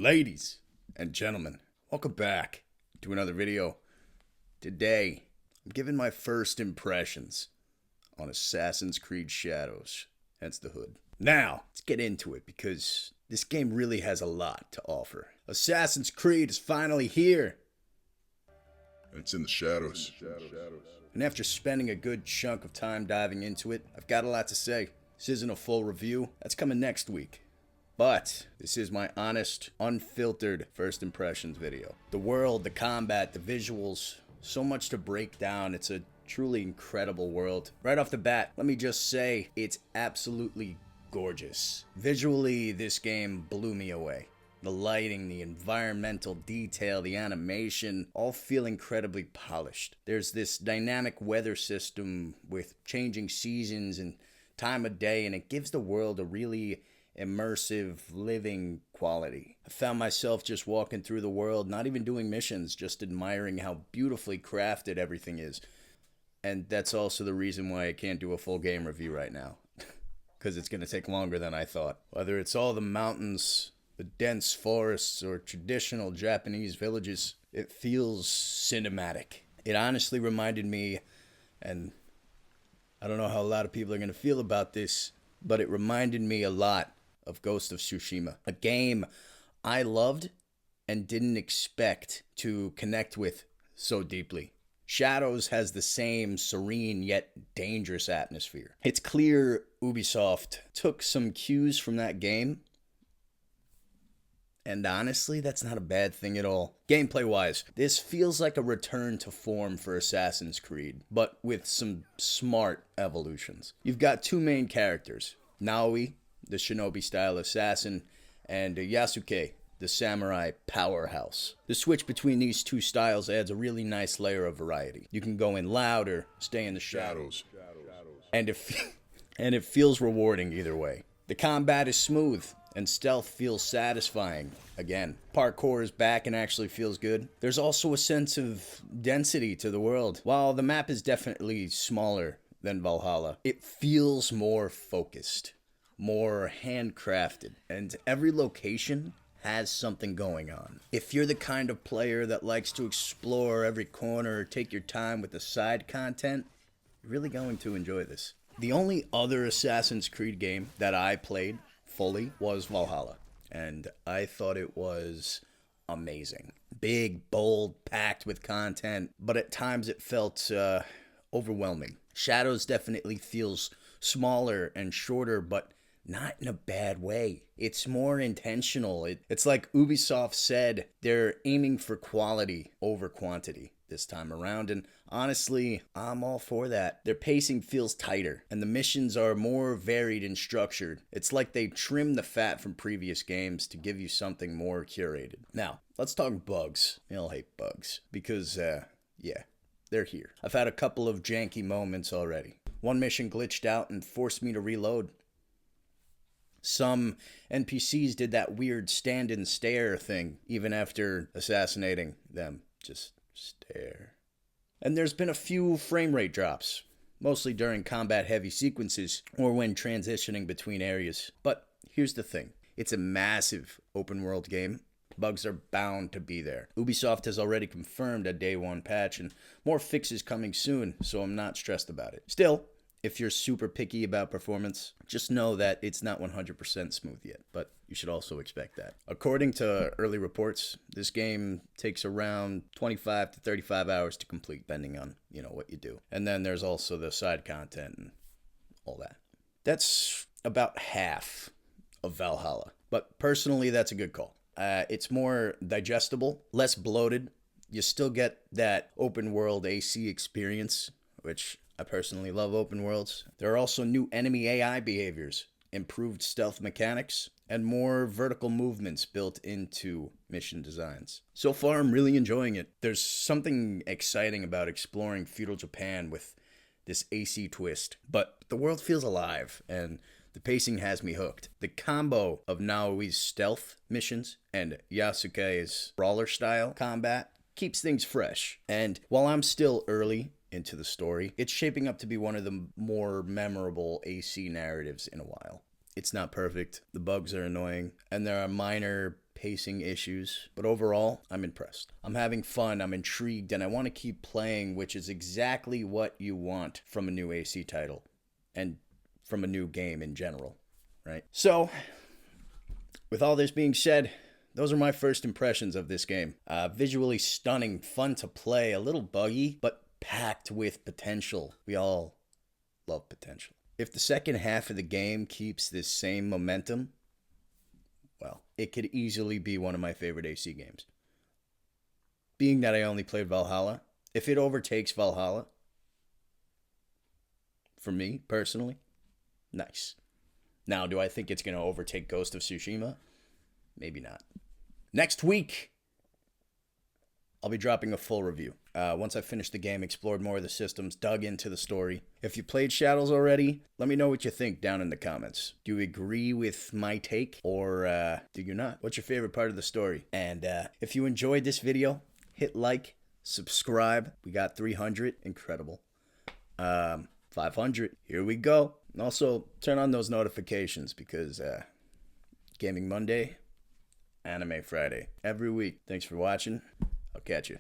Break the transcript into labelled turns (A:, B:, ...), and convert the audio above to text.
A: Ladies and gentlemen, welcome back to another video. Today, I'm giving my first impressions on Assassin's Creed Shadows, hence the hood. Now, let's get into it because this game really has a lot to offer. Assassin's Creed is finally here.
B: It's in the shadows.
A: And after spending a good chunk of time diving into it, I've got a lot to say. This isn't a full review. That's coming next week. But this is my honest, unfiltered first impressions video. The world, the combat, the visuals, so much to break down. It's a truly incredible world. Right off the bat, let me just say it's absolutely gorgeous. Visually, this game blew me away. The lighting, the environmental detail, the animation, all feel incredibly polished. There's this dynamic weather system with changing seasons and time of day, and it gives the world a really immersive, living quality. I found myself just walking through the world, not even doing missions, just admiring how beautifully crafted everything is. And that's also the reason why I can't do a full game review right now, because it's going to take longer than I thought. Whether it's all the mountains, the dense forests, or traditional Japanese villages, it feels cinematic. It honestly reminded me, and I don't know how a lot of people are going to feel about this, but it reminded me a lot of Ghost of Tsushima, a game I loved and didn't expect to connect with so deeply. Shadows has the same serene yet dangerous atmosphere. It's clear Ubisoft took some cues from that game, and honestly, that's not a bad thing at all. Gameplay-wise, this feels like a return to form for Assassin's Creed, but with some smart evolutions. You've got two main characters, Naoi, the shinobi-style assassin, and Yasuke, the samurai powerhouse. The switch between these two styles adds a really nice layer of variety. You can go in loud or stay in the shadows. And it feels rewarding either way. The combat is smooth, and stealth feels satisfying. Again, parkour is back and actually feels good. There's also a sense of density to the world. While the map is definitely smaller than Valhalla, it feels more focused, more handcrafted, and every location has something going on. If you're the kind of player that likes to explore every corner or take your time with the side content, you're really going to enjoy this. The only other Assassin's Creed game that I played fully was Valhalla, and I thought it was amazing. Big, bold, packed with content, but at times it felt overwhelming. Shadows definitely feels smaller and shorter, but not in a bad way. It's more intentional. It's like Ubisoft said, they're aiming for quality over quantity this time around, and honestly, I'm all for that. Their pacing feels tighter, and the missions are more varied and structured. It's like they trimmed the fat from previous games to give you something more curated. Now, let's talk bugs. You'll hate bugs, because, yeah, they're here. I've had a couple of janky moments already. One mission glitched out and forced me to reload. Some NPCs did that weird stand and stare thing, even after assassinating them. Just stare. And there's been a few frame rate drops, mostly during combat-heavy sequences or when transitioning between areas. But here's the thing. It's a massive open-world game. Bugs are bound to be there. Ubisoft has already confirmed a day one patch, and more fixes coming soon, so I'm not stressed about it. Still, if you're super picky about performance, just know that it's not 100% smooth yet, but you should also expect that. According to early reports, this game takes around 25 to 35 hours to complete, depending on, what you do. And then there's also the side content and all that. That's about half of Valhalla, but personally, that's a good call. It's more digestible, less bloated. You still get that open world AC experience, which I personally love open worlds. There are also new enemy AI behaviors, improved stealth mechanics, and more vertical movements built into mission designs. So far, I'm really enjoying it. There's something exciting about exploring feudal Japan with this AC twist, but the world feels alive, and the pacing has me hooked. The combo of Naoi's stealth missions and Yasuke's brawler-style combat keeps things fresh. And while I'm still early into the story, it's shaping up to be one of the more memorable AC narratives in a while. It's not perfect. The bugs are annoying, and there are minor pacing issues, but overall, I'm impressed. I'm having fun, I'm intrigued, and I want to keep playing, which is exactly what you want from a new AC title and from a new game in general, right? So, with all this being said, those are my first impressions of this game. Visually stunning, fun to play, a little buggy, but packed with potential. We all love potential. If the second half of the game keeps this same momentum, well, it could easily be one of my favorite AC games. Being that I only played Valhalla, if it overtakes Valhalla, for me personally, nice. Now, do I think it's going to overtake Ghost of Tsushima? Maybe not. Next week, I'll be dropping a full review. Once I finish the game, explored more of the systems, dug into the story. If you played Shadows already, let me know what you think down in the comments. Do you agree with my take, or do you not? What's your favorite part of the story? And if you enjoyed this video, hit like, subscribe. We got 300, incredible. 500, here we go. And also, turn on those notifications because Gaming Monday, Anime Friday, every week. Thanks for watching. I'll catch you.